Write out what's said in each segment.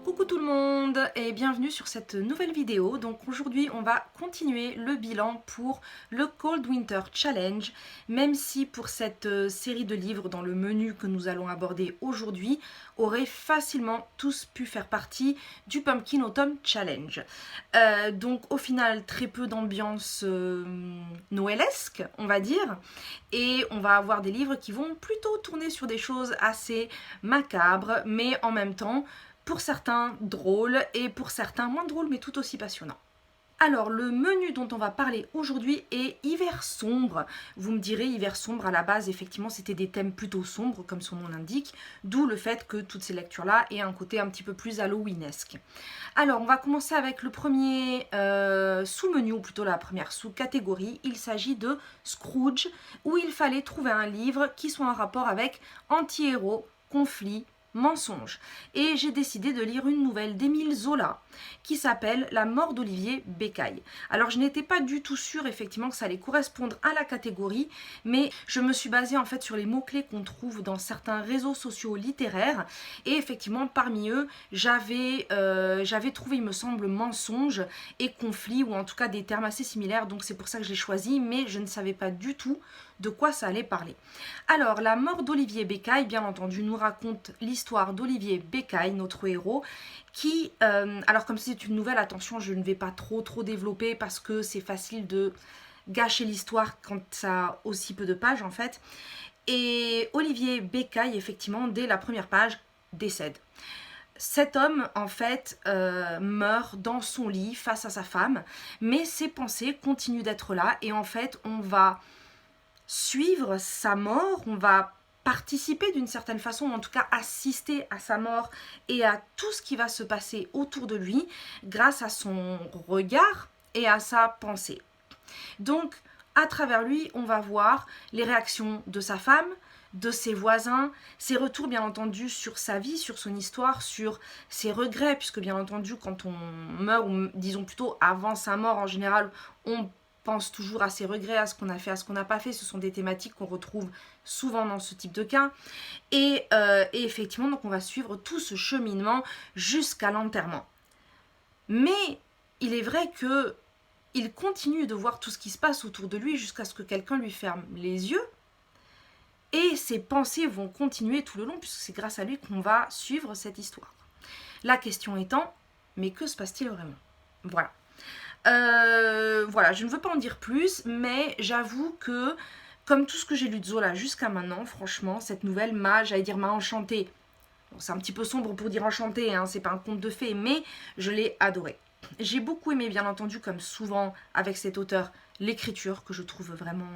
Coucou tout le monde et bienvenue sur cette nouvelle vidéo. Donc aujourd'hui on va continuer le bilan pour le Cold Winter Challenge, même si pour cette série de livres dans le menu que nous allons aborder aujourd'hui auraient facilement tous pu faire partie du Pumpkin Autumn Challenge. Donc au final très peu d'ambiance noëlesque on va dire, et on va avoir des livres qui vont plutôt tourner sur des choses assez macabres mais en même temps pour certains drôles et pour certains moins drôles mais tout aussi passionnants. Alors le menu dont on va parler aujourd'hui est hiver sombre. Vous me direz hiver sombre, à la base effectivement c'était des thèmes plutôt sombres comme son nom l'indique, d'où le fait que toutes ces lectures là aient un côté un petit peu plus halloweenesque. Alors on va commencer avec le premier sous-menu, ou plutôt la première sous-catégorie. Il s'agit de Scrooge, où il fallait trouver un livre qui soit en rapport avec anti-héros, conflits, mensonge. Et j'ai décidé de lire une nouvelle d'Émile Zola qui s'appelle La mort d'Olivier Bécaille. Alors je n'étais pas du tout sûre effectivement que ça allait correspondre à la catégorie, mais je me suis basée en fait sur les mots-clés qu'on trouve dans certains réseaux sociaux littéraires, et effectivement parmi eux j'avais trouvé, il me semble, mensonge et conflit, ou en tout cas des termes assez similaires, donc c'est pour ça que je l'ai choisi, mais je ne savais pas du tout de quoi ça allait parler. Alors, La mort d'Olivier Bécaille, bien entendu, nous raconte l'histoire d'Olivier Bécaille, notre héros, qui, alors comme c'est une nouvelle, attention, je ne vais pas trop développer parce que c'est facile de gâcher l'histoire quand ça a aussi peu de pages en fait. Et Olivier Bécaille, effectivement, dès la première page, décède. Cet homme, en fait, meurt dans son lit face à sa femme, mais ses pensées continuent d'être là, et en fait, on va suivre sa mort, on va participer d'une certaine façon, ou en tout cas assister à sa mort et à tout ce qui va se passer autour de lui grâce à son regard et à sa pensée. Donc, à travers lui, on va voir les réactions de sa femme, de ses voisins, ses retours bien entendu sur sa vie, sur son histoire, sur ses regrets, puisque bien entendu quand on meurt, ou disons plutôt avant sa mort en général, on pense toujours à ses regrets, à ce qu'on a fait, à ce qu'on n'a pas fait. Ce sont des thématiques qu'on retrouve souvent dans ce type de cas. Et effectivement, donc on va suivre tout ce cheminement jusqu'à l'enterrement. Mais il est vrai que il continue de voir tout ce qui se passe autour de lui jusqu'à ce que quelqu'un lui ferme les yeux. Et ses pensées vont continuer tout le long, puisque c'est grâce à lui qu'on va suivre cette histoire. La question étant, mais que se passe-t-il vraiment ? Voilà. Voilà, je ne veux pas en dire plus, mais j'avoue que, comme tout ce que j'ai lu de Zola jusqu'à maintenant, franchement, cette nouvelle m'a enchantée. Bon, c'est un petit peu sombre pour dire enchanté, hein, c'est pas un conte de fées, mais je l'ai adoré. J'ai beaucoup aimé, bien entendu, comme souvent avec cet auteur, l'écriture, que je trouve vraiment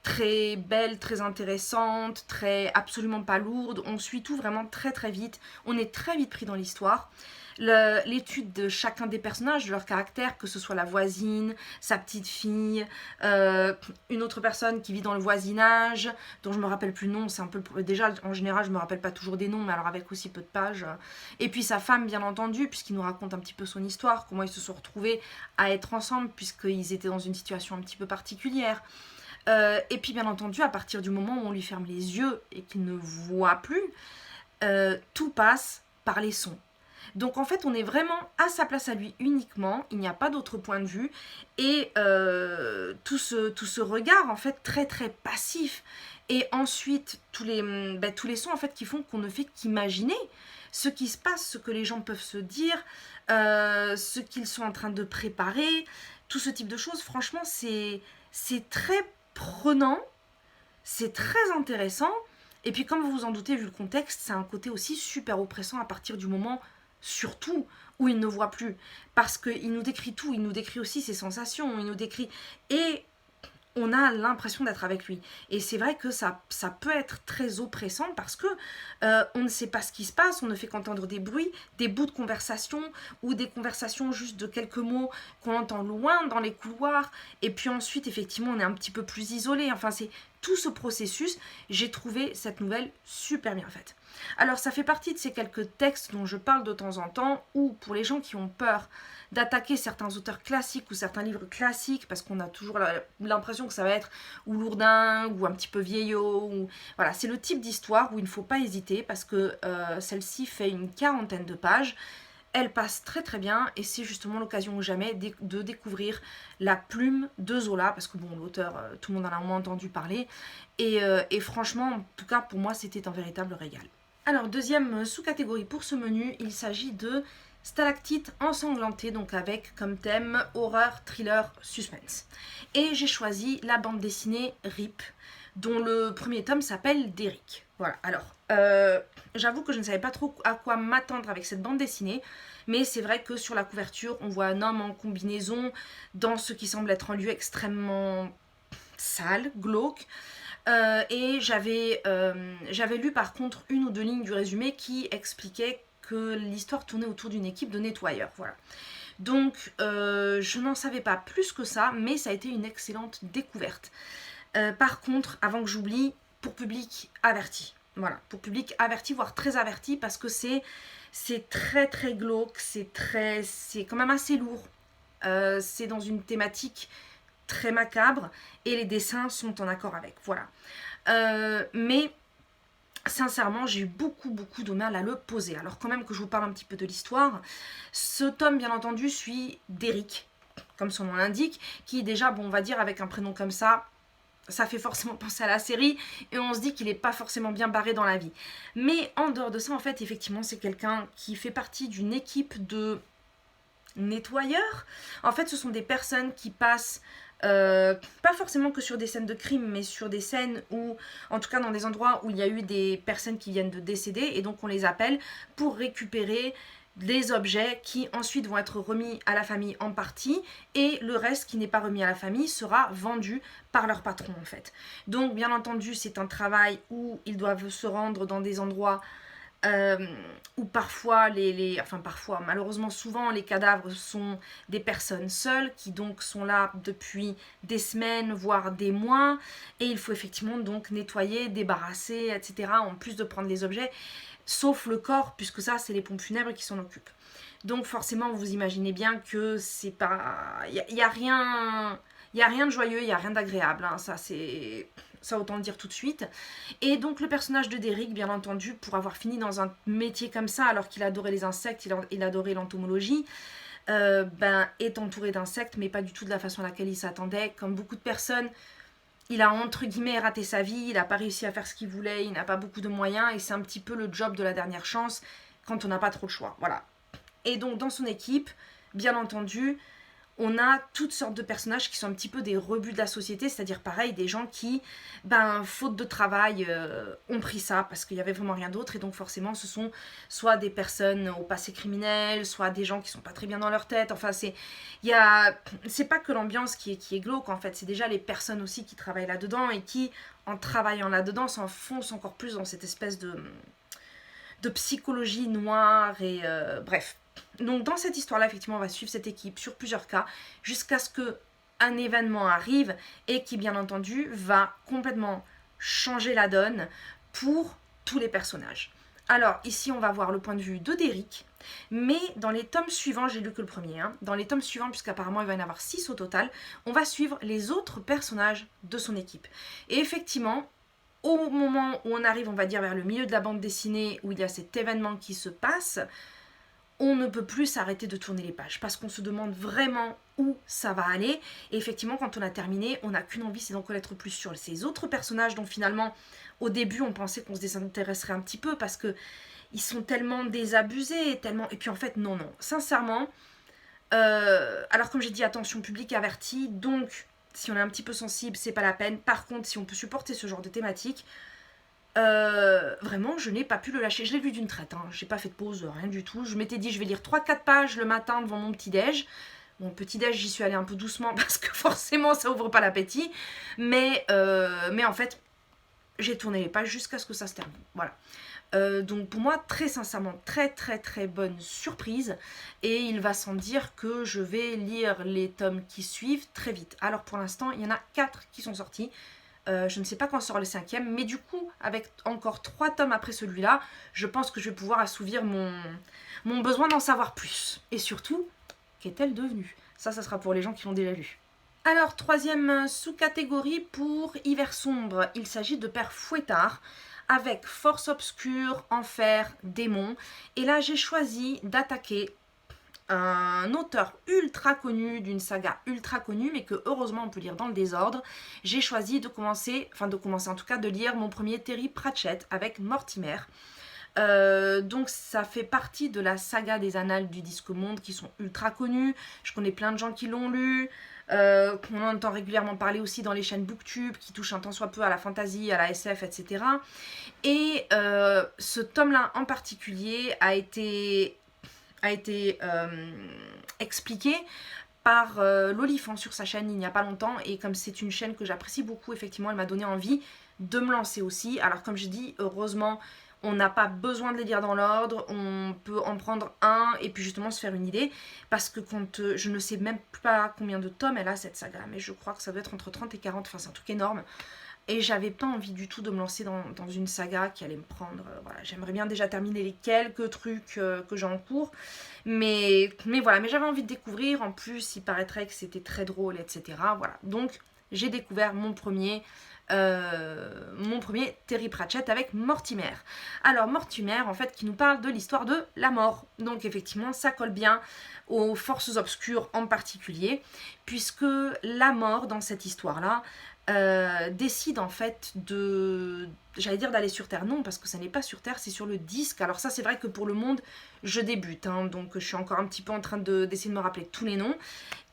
très belle, très intéressante, absolument pas lourde. On suit tout vraiment très vite, on est très vite pris dans l'histoire. L'étude de chacun des personnages, de leur caractère, que ce soit la voisine, sa petite fille, une autre personne qui vit dans le voisinage, dont je me rappelle plus le nom, c'est un peu, déjà en général je me rappelle pas toujours des noms, mais alors avec aussi peu de pages, et puis sa femme bien entendu, puisqu'il nous raconte un petit peu son histoire, comment ils se sont retrouvés à être ensemble, puisqu'ils étaient dans une situation un petit peu particulière. Et puis bien entendu, à partir du moment où on lui ferme les yeux et qu'il ne voit plus, tout passe par les sons. Donc en fait on est vraiment à sa place à lui uniquement, il n'y a pas d'autre point de vue, et tout ce regard en fait très passif, et ensuite tous les sons en fait qui font qu'on ne fait qu'imaginer ce qui se passe, ce que les gens peuvent se dire, ce qu'ils sont en train de préparer, tout ce type de choses. Franchement c'est très prenant, c'est très intéressant, et puis comme vous vous en doutez vu le contexte, c'est un côté aussi super oppressant à partir du moment surtout où il ne voit plus, parce qu'il nous décrit tout, il nous décrit aussi ses sensations, il nous décrit, et on a l'impression d'être avec lui. Et c'est vrai que ça peut être très oppressant parce que on ne sait pas ce qui se passe, on ne fait qu'entendre des bruits, des bouts de conversation, ou des conversations juste de quelques mots qu'on entend loin dans les couloirs, et puis ensuite effectivement on est un petit peu plus isolé. Enfin c'est tout ce processus, j'ai trouvé cette nouvelle super bien faite. Alors ça fait partie de ces quelques textes dont je parle de temps en temps, où pour les gens qui ont peur d'attaquer certains auteurs classiques ou certains livres classiques, parce qu'on a toujours l'impression que ça va être ou lourdingue ou un petit peu vieillot, ou... voilà, c'est le type d'histoire où il ne faut pas hésiter, parce que celle-ci fait une 40aine de pages. Elle passe très très bien et c'est justement l'occasion ou jamais de découvrir la plume de Zola, parce que bon, l'auteur, tout le monde en a au moins entendu parler, et franchement, en tout cas pour moi, c'était un véritable régal. Alors, deuxième sous-catégorie pour ce menu, il s'agit de Stalactite ensanglantée, donc avec comme thème horreur, thriller, suspense. Et j'ai choisi la bande dessinée RIP, dont le premier tome s'appelle Derrick. Voilà, alors, j'avoue que je ne savais pas trop à quoi m'attendre avec cette bande dessinée, mais c'est vrai que sur la couverture, on voit un homme en combinaison dans ce qui semble être un lieu extrêmement sale, glauque. Et j'avais lu par contre une ou deux lignes du résumé qui expliquait que l'histoire tournait autour d'une équipe de nettoyeurs. Voilà. Donc je n'en savais pas plus que ça, mais ça a été une excellente découverte. Par contre, avant que j'oublie, pour public averti. Voilà, pour public averti, voire très averti, parce que c'est très très glauque, c'est quand même assez lourd. C'est dans une thématique très macabre et les dessins sont en accord avec, voilà. Mais sincèrement, j'ai eu beaucoup de mal à le poser. Alors quand même que je vous parle un petit peu de l'histoire, ce tome bien entendu suit Derrick, comme son nom l'indique, qui déjà, bon, on va dire avec un prénom comme ça fait forcément penser à la série et on se dit qu'il n'est pas forcément bien barré dans la vie. Mais en dehors de ça, en fait, effectivement, c'est quelqu'un qui fait partie d'une équipe de nettoyeurs. En fait, ce sont des personnes qui passent pas forcément que sur des scènes de crime, mais sur des scènes où, en tout cas dans des endroits où il y a eu des personnes qui viennent de décéder, et donc on les appelle pour récupérer des objets qui ensuite vont être remis à la famille en partie, et le reste qui n'est pas remis à la famille sera vendu par leur patron en fait. Donc bien entendu c'est un travail où ils doivent se rendre dans des endroits où parfois, parfois, malheureusement souvent, les cadavres sont des personnes seules qui donc sont là depuis des semaines, voire des mois, et il faut effectivement donc nettoyer, débarrasser, etc. en plus de prendre les objets, sauf le corps, puisque ça, c'est les pompes funèbres qui s'en occupent. Donc forcément, vous imaginez bien que c'est pas... Il y a rien de joyeux, il n'y a rien d'agréable, hein. Ça autant le dire tout de suite. Et donc le personnage de Derrick, bien entendu, pour avoir fini dans un métier comme ça, alors qu'il adorait les insectes, il adorait l'entomologie, est entouré d'insectes, mais pas du tout de la façon à laquelle il s'attendait. Comme beaucoup de personnes, il a entre guillemets raté sa vie, il n'a pas réussi à faire ce qu'il voulait, il n'a pas beaucoup de moyens, et c'est un petit peu le job de la dernière chance quand on n'a pas trop de choix. Voilà. Et donc dans son équipe, bien entendu, on a toutes sortes de personnages qui sont un petit peu des rebuts de la société, c'est-à-dire pareil, des gens qui, faute de travail, ont pris ça parce qu'il n'y avait vraiment rien d'autre, et donc forcément ce sont soit des personnes au passé criminel, soit des gens qui sont pas très bien dans leur tête, enfin c'est pas que l'ambiance qui est glauque en fait, c'est déjà les personnes aussi qui travaillent là-dedans et qui, en travaillant là-dedans, s'enfoncent encore plus dans cette espèce de psychologie noire et bref. Donc dans cette histoire-là, effectivement, on va suivre cette équipe sur plusieurs cas jusqu'à ce qu'un événement arrive et qui, bien entendu, va complètement changer la donne pour tous les personnages. Alors ici, on va voir le point de vue de Derrick, mais dans les tomes suivants, j'ai lu que le premier, hein, dans les tomes suivants, puisqu'apparemment il va y en avoir 6 au total, on va suivre les autres personnages de son équipe. Et effectivement, au moment où on arrive, on va dire, vers le milieu de la bande dessinée, où il y a cet événement qui se passe, on ne peut plus s'arrêter de tourner les pages parce qu'on se demande vraiment où ça va aller. Et effectivement, quand on a terminé, on n'a qu'une envie, c'est d'en connaître plus sur ces autres personnages dont finalement, au début, on pensait qu'on se désintéresserait un petit peu parce que ils sont tellement désabusés, tellement... Et puis en fait, non. Sincèrement, alors comme j'ai dit, attention, public averti, donc si on est un petit peu sensible, c'est pas la peine. Par contre, si on peut supporter ce genre de thématique... vraiment je n'ai pas pu le lâcher, je l'ai lu d'une traite, hein. J'ai pas fait de pause, rien du tout, je m'étais dit je vais lire 3-4 pages le matin devant mon petit déj. Mon petit déj, j'y suis allée un peu doucement parce que forcément ça ouvre pas l'appétit, mais en fait j'ai tourné les pages jusqu'à ce que ça se termine, voilà. Donc pour moi, très sincèrement, très bonne surprise, et il va sans dire que je vais lire les tomes qui suivent très vite. Alors pour l'instant il y en a 4 qui sont sortis. Je ne sais pas quand sort le 5e, mais du coup, avec encore 3 tomes après celui-là, je pense que je vais pouvoir assouvir mon besoin d'en savoir plus. Et surtout, qu'est-elle devenue? Ça sera pour les gens qui l'ont déjà lu. Alors, troisième sous-catégorie pour Hiver sombre, il s'agit de Père Fouettard avec Force obscure, Enfer, Démon. Et là, j'ai choisi d'attaquer un auteur ultra connu, d'une saga ultra connue, mais que heureusement on peut lire dans le désordre. J'ai choisi de commencer en tout cas, de lire mon premier Terry Pratchett avec Mortimer. Donc ça fait partie de la saga des annales du Disque Monde qui sont ultra connus. Je connais plein de gens qui l'ont lu. On entend régulièrement parler aussi dans les chaînes Booktube qui touchent un tant soit peu à la fantasy, à la SF, etc. Et ce tome-là en particulier a été expliqué par l'Olifant sur sa chaîne il n'y a pas longtemps, et comme c'est une chaîne que j'apprécie beaucoup, effectivement elle m'a donné envie de me lancer aussi. Alors comme je dis, heureusement on n'a pas besoin de les lire dans l'ordre, on peut en prendre un et puis justement se faire une idée, parce que quand je ne sais même pas combien de tomes elle a cette saga, mais je crois que ça doit être entre 30 et 40, enfin c'est un truc énorme. Et j'avais pas envie du tout de me lancer dans une saga qui allait me prendre. Voilà, j'aimerais bien déjà terminer les quelques trucs que j'ai en cours. Mais voilà, mais j'avais envie de découvrir. En plus, il paraîtrait que c'était très drôle, etc. Voilà, donc j'ai découvert mon premier Terry Pratchett avec Mortimer. Alors Mortimer, en fait, qui nous parle de l'histoire de la mort. Donc effectivement, ça colle bien aux forces obscures en particulier, puisque la mort dans cette histoire-là décide en fait j'allais dire d'aller sur Terre, non, parce que ça n'est pas sur Terre, c'est sur le disque. Alors ça, c'est vrai que pour le monde, je débute, hein, donc je suis encore un petit peu en train d'essayer de me rappeler tous les noms.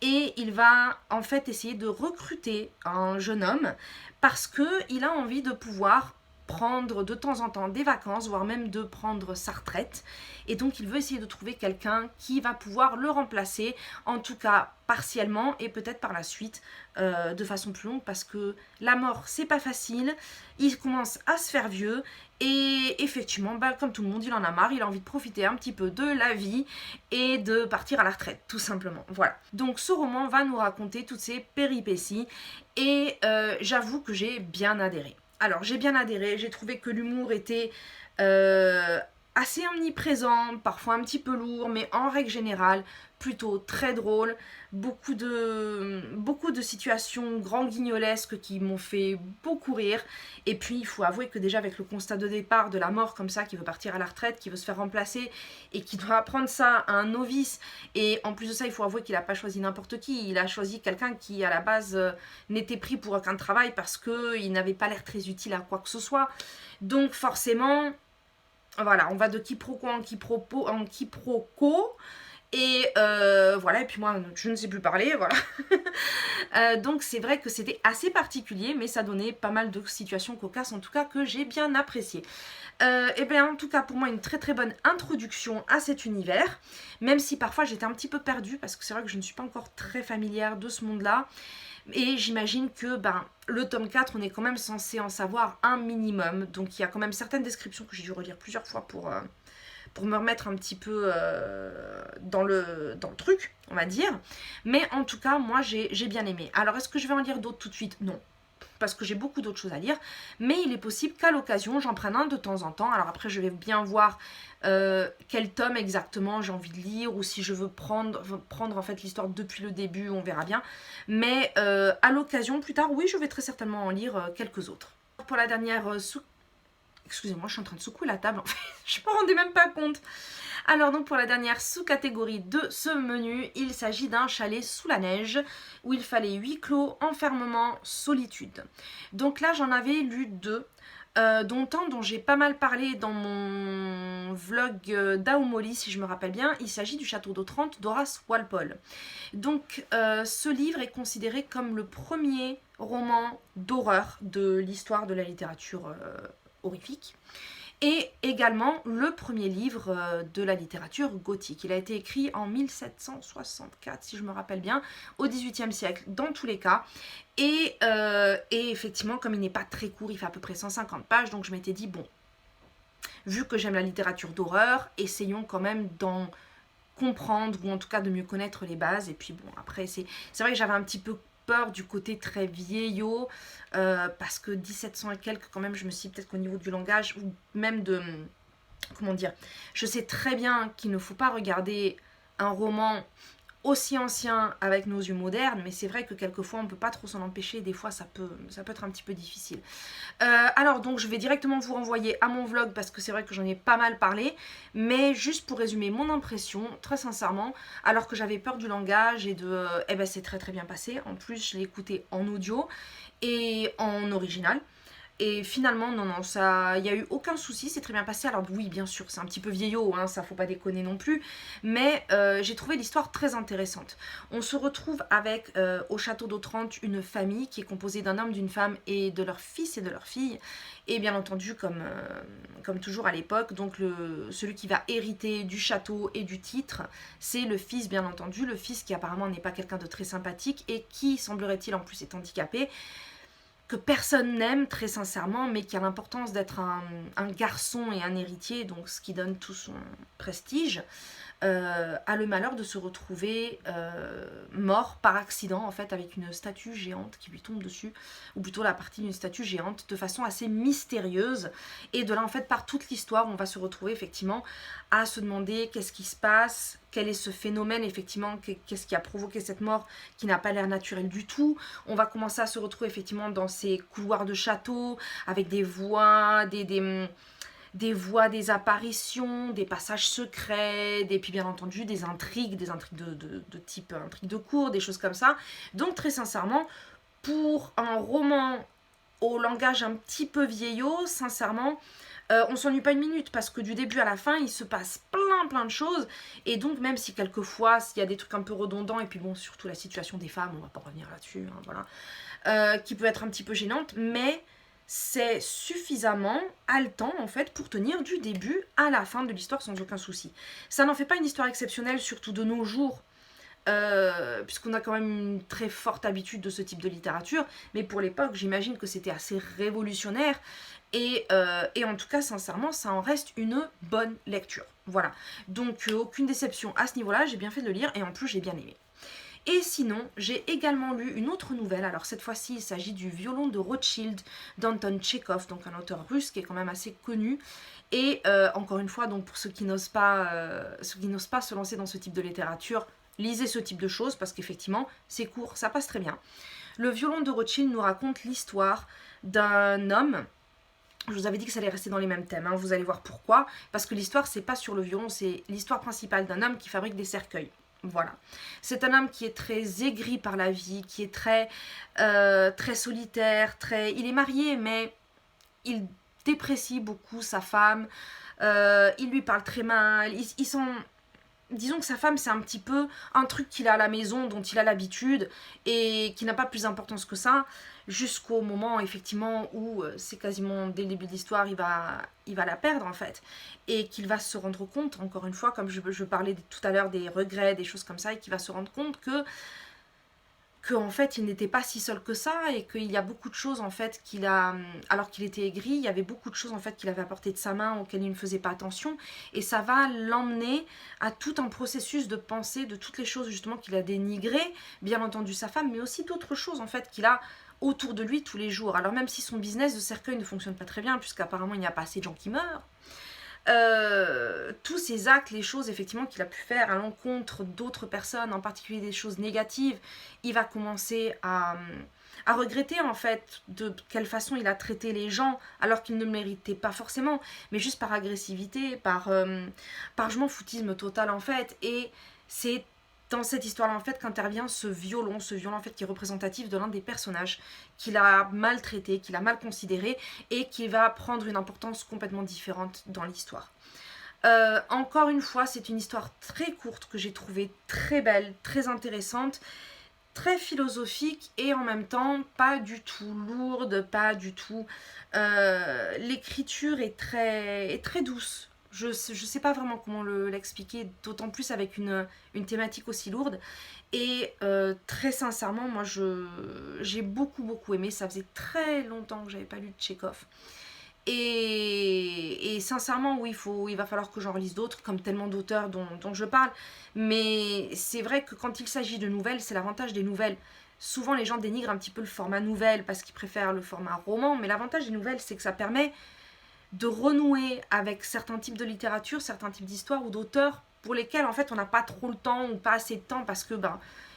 Et il va en fait essayer de recruter un jeune homme parce qu'il a envie de pouvoir prendre de temps en temps des vacances, voire même de prendre sa retraite. Et donc il veut essayer de trouver quelqu'un qui va pouvoir le remplacer, en tout cas partiellement, et peut-être par la suite de façon plus longue, parce que la mort c'est pas facile, il commence à se faire vieux, et effectivement, comme tout le monde, il en a marre, il a envie de profiter un petit peu de la vie et de partir à la retraite, tout simplement. Voilà. Donc ce roman va nous raconter toutes ces péripéties, et j'avoue que j'ai bien adhéré. Alors j'ai bien adhéré, j'ai trouvé que l'humour était assez omniprésent, parfois un petit peu lourd, mais en règle générale plutôt très drôle. Beaucoup de situations grand guignolesques qui m'ont fait beaucoup rire. Et puis il faut avouer que déjà avec le constat de départ de la mort comme ça, qui veut partir à la retraite, qui veut se faire remplacer et qui doit apprendre ça à un novice, et en plus de ça il faut avouer qu'il n'a pas choisi n'importe qui, il a choisi quelqu'un qui à la base n'était pris pour aucun travail parce qu'il n'avait pas l'air très utile à quoi que ce soit. Donc forcément, voilà, on va de quiproquo en quiproquo. Et voilà, et puis moi je ne sais plus parler, voilà. Donc c'est vrai que c'était assez particulier, mais ça donnait pas mal de situations cocasses, en tout cas que j'ai bien apprécié. Et bien en tout cas pour moi une très très bonne introduction à cet univers, même si parfois j'étais un petit peu perdue, parce que c'est vrai que je ne suis pas encore très familière de ce monde-là. Et j'imagine que le tome 4, on est quand même censé en savoir un minimum. Donc il y a quand même certaines descriptions que j'ai dû relire plusieurs fois pour me remettre un petit peu dans le truc, on va dire. Mais en tout cas, moi j'ai bien aimé. Alors est-ce que je vais en lire d'autres tout de suite? Non. Parce que j'ai beaucoup d'autres choses à lire, mais il est possible qu'à l'occasion j'en prenne un de temps en temps. Alors après je vais bien voir quel tome exactement j'ai envie de lire, ou si je veux prendre en fait l'histoire depuis le début, on verra bien. Mais à l'occasion plus tard, oui, je vais très certainement en lire quelques autres. Pour la dernière excusez-moi, je suis en train de secouer la table en fait, je me rendais même pas compte. Alors donc pour la dernière sous-catégorie de ce menu, il s'agit d'un chalet sous la neige où il fallait huis clos, enfermement, solitude. Donc là j'en avais lu 2, dont un dont j'ai pas mal parlé dans mon vlog d'Aomori si je me rappelle bien. Il s'agit du Château d'Otrante d'Horace Walpole. Donc ce livre est considéré comme le premier roman d'horreur de l'histoire de la littérature horrifique, et également le premier livre de la littérature gothique. Il a été écrit en 1764, si je me rappelle bien, au XVIIIe siècle, dans tous les cas. Et effectivement, comme il n'est pas très court, il fait à peu près 150 pages, donc je m'étais dit, bon, vu que j'aime la littérature d'horreur, essayons quand même comprendre, ou en tout cas de mieux connaître les bases. Et puis bon, après c'est vrai que j'avais un petit peu peur du côté très vieillot, parce que 1700 et quelques quand même, je me suis dit peut-être qu'au niveau du langage, ou même de, comment dire, je sais très bien qu'il ne faut pas regarder un roman aussi ancien avec nos yeux modernes, mais c'est vrai que quelquefois on ne peut pas trop s'en empêcher, des fois ça peut être un petit peu difficile. Alors donc je vais directement vous renvoyer à mon vlog parce que c'est vrai que j'en ai pas mal parlé, mais juste pour résumer mon impression, très sincèrement, alors que j'avais peur du langage et de... eh ben c'est très très bien passé, en plus je l'ai écouté en audio et en original. Et finalement, non, non, ça, il n'y a eu aucun souci, c'est très bien passé. Alors oui, bien sûr, c'est un petit peu vieillot, hein, ça faut pas déconner non plus, mais j'ai trouvé l'histoire très intéressante. On se retrouve avec, au château d'Otrante, une famille qui est composée d'un homme, d'une femme et de leur fils et de leur fille. Et bien entendu, comme toujours à l'époque, donc celui qui va hériter du château et du titre, c'est le fils, bien entendu, le fils qui apparemment n'est pas quelqu'un de très sympathique et qui, semblerait-il, en plus est handicapé, que personne n'aime très sincèrement, mais qui a l'importance d'être un garçon et un héritier, donc ce qui donne tout son prestige, a le malheur de se retrouver mort par accident, en fait, avec une statue géante qui lui tombe dessus, ou plutôt la partie d'une statue géante, de façon assez mystérieuse. Et de là, en fait, par toute l'histoire, on va se retrouver effectivement à se demander qu'est-ce qui se passe, quel est ce phénomène, effectivement, qu'est-ce qui a provoqué cette mort qui n'a pas l'air naturelle du tout. On va commencer à se retrouver effectivement dans ces couloirs de château, avec des voix, des voix, des apparitions, des passages secrets, et puis bien entendu des intrigues de type intrigue de cour, des choses comme ça. Donc très sincèrement, pour un roman au langage un petit peu vieillot, sincèrement, on s'ennuie pas une minute parce que du début à la fin, il se passe plein de choses. Et donc, même si quelquefois, il y a des trucs un peu redondants, et puis bon, surtout la situation des femmes, on va pas revenir là-dessus, hein, voilà, qui peut être un petit peu gênante, mais c'est suffisamment haletant en fait pour tenir du début à la fin de l'histoire sans aucun souci. Ça n'en fait pas une histoire exceptionnelle, surtout de nos jours, puisqu'on a quand même une très forte habitude de ce type de littérature, mais pour l'époque, j'imagine que c'était assez révolutionnaire, et en tout cas, sincèrement, ça en reste une bonne lecture. Voilà, donc aucune déception à ce niveau-là, j'ai bien fait de le lire, et en plus, j'ai bien aimé. Et sinon, j'ai également lu une autre nouvelle, alors cette fois-ci, il s'agit du Violon de Rothschild d'Anton Tchekhov, donc un auteur russe qui est quand même assez connu. Et encore une fois, donc pour ceux qui n'osent pas se lancer dans ce type de littérature, lisez ce type de choses parce qu'effectivement, c'est court, ça passe très bien. Le Violon de Rothschild nous raconte l'histoire d'un homme. Je vous avais dit que ça allait rester dans les mêmes thèmes, hein, vous allez voir pourquoi. Parce que l'histoire, c'est pas sur le violon, c'est l'histoire principale d'un homme qui fabrique des cercueils. Voilà. C'est un homme qui est très aigri par la vie, qui est très solitaire, il est marié, mais il déprécie beaucoup sa femme. Il lui parle très mal. Ils sont... Disons que sa femme, c'est un petit peu un truc qu'il a à la maison, dont il a l'habitude, et qui n'a pas plus d'importance que ça, jusqu'au moment, effectivement, où c'est quasiment dès le début de l'histoire, il va la perdre, en fait. Et qu'il va se rendre compte, encore une fois, comme je parlais tout à l'heure des regrets, des choses comme ça, et qu'il va se rendre compte que en fait il n'était pas si seul que ça et qu'il y a beaucoup de choses en fait qu'il a, alors qu'il était aigri, il y avait beaucoup de choses en fait qu'il avait à portée de sa main auxquelles il ne faisait pas attention, et ça va l'emmener à tout un processus de pensée de toutes les choses justement qu'il a dénigrées, bien entendu sa femme, mais aussi d'autres choses en fait qu'il a autour de lui tous les jours. Alors même si son business de cercueil ne fonctionne pas très bien, puisqu'apparemment il n'y a pas assez de gens qui meurent, tous ces actes, les choses effectivement qu'il a pu faire à l'encontre d'autres personnes, en particulier des choses négatives, il va commencer à regretter en fait de quelle façon il a traité les gens alors qu'il ne le méritait pas forcément, mais juste par agressivité, par je m'en foutisme total en fait. Et c'est dans cette histoire-là en fait qu'intervient ce violon en fait qui est représentatif de l'un des personnages qu'il a maltraité, qu'il a mal considéré et qui va prendre une importance complètement différente dans l'histoire. Encore une fois, c'est une histoire très courte que j'ai trouvée très belle, très intéressante, très philosophique et en même temps pas du tout lourde, pas du tout... l'écriture est très douce. Je sais pas vraiment comment l'expliquer, d'autant plus avec une thématique aussi lourde. Et très sincèrement, moi j'ai beaucoup aimé. Ça faisait très longtemps que j'avais pas lu de Tchekhov. Et sincèrement, oui, il va falloir que j'en relise d'autres, comme tellement d'auteurs dont je parle. Mais c'est vrai que quand il s'agit de nouvelles, c'est l'avantage des nouvelles. souvent les gens dénigrent un petit peu le format nouvelle parce qu'ils préfèrent le format roman, mais l'avantage des nouvelles, c'est que ça permet de renouer avec certains types de littérature, certains types d'histoires ou d'auteurs pour lesquels en fait on n'a pas trop le temps ou pas assez de temps parce que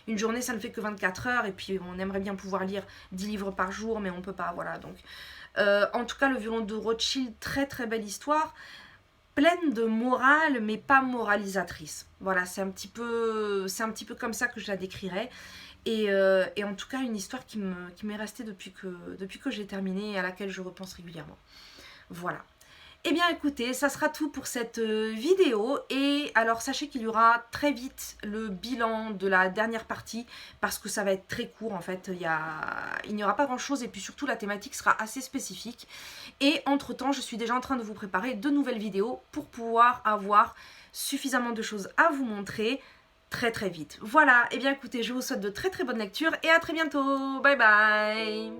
une journée ça ne fait que 24 heures et puis on aimerait bien pouvoir lire 10 livres par jour mais on peut pas, voilà. Donc en tout cas le violon de Rothschild, très très belle histoire, pleine de morale mais pas moralisatrice. Voilà, c'est un petit peu comme ça que je la décrirais. Et en tout cas une histoire qui m'est restée depuis que j'ai terminé et à laquelle je repense régulièrement. Voilà. Eh bien écoutez, ça sera tout pour cette vidéo et alors sachez qu'il y aura très vite le bilan de la dernière partie parce que ça va être très court en fait, il n'y aura pas grand chose et puis surtout la thématique sera assez spécifique et entre temps je suis déjà en train de vous préparer de nouvelles vidéos pour pouvoir avoir suffisamment de choses à vous montrer très très vite. Voilà, et bien écoutez, je vous souhaite de très très bonnes lectures et à très bientôt, bye bye.